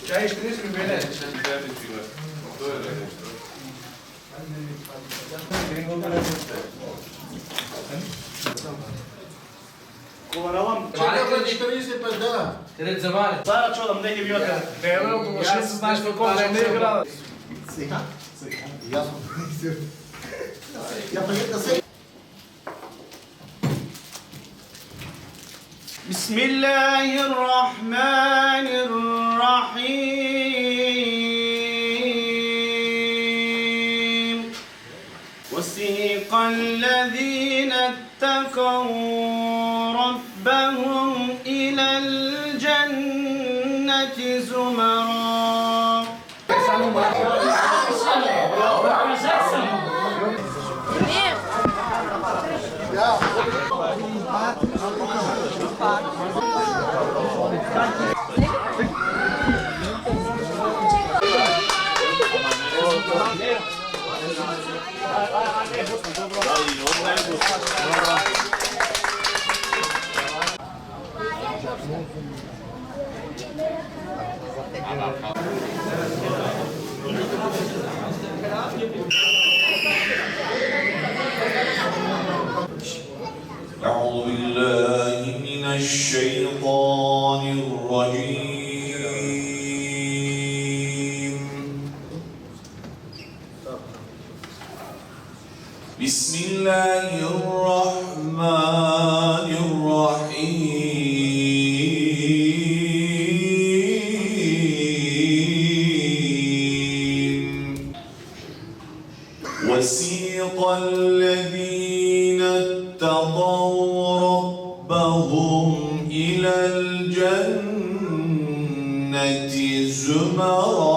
Çay içtiniz mi böyle? Kullanalım. Зараз що там, де гів'йоти? Треба ще знаєш, що кожен не грав. بسم الله الرحمن الرحيم وسيق الذين اتقوا ربهم إلى الجنة زمرا أعوذ بالله من الشيطان الرجيم بسم الله الرحمن الرحيم وسيق الذين اتقوا ربهم إلى الجنة زمرا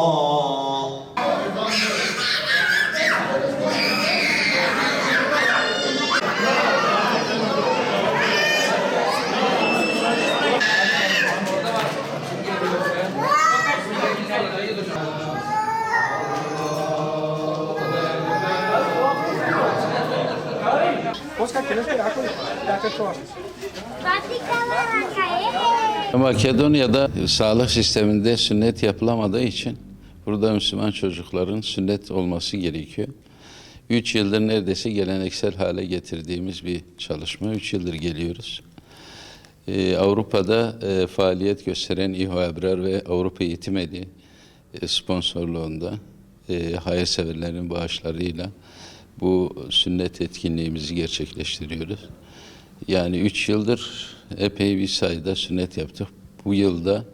Makedonya'da sağlık sisteminde sünnet yapılamadığı için burada Müslüman çocukların sünnet olması gerekiyor. 3 yıldır neredeyse geleneksel hale getirdiğimiz bir çalışma. 3 yıldır geliyoruz. Avrupa'da faaliyet gösteren İHO Ebrar ve Avrupa Eğitim Eli sponsorluğunda hayırseverlerin bağışlarıyla bu sünnet etkinliğimizi gerçekleştiriyoruz. Yani 3 yıldır epey bir sayıda sünnet yaptık. Bu yılda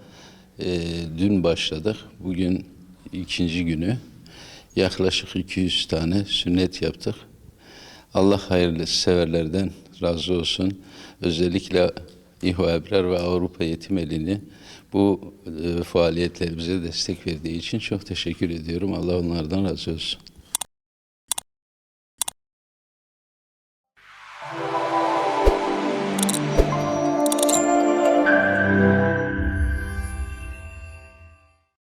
dün başladık. Bugün 2. günü. Yaklaşık 200 tane sünnet yaptık. Allah hayırlı severlerden razı olsun. Özellikle İHO Ebrar ve Avrupa Eğitim Eli'ni bu faaliyetlerimize destek verdiği için çok teşekkür ediyorum. Allah onlardan razı olsun.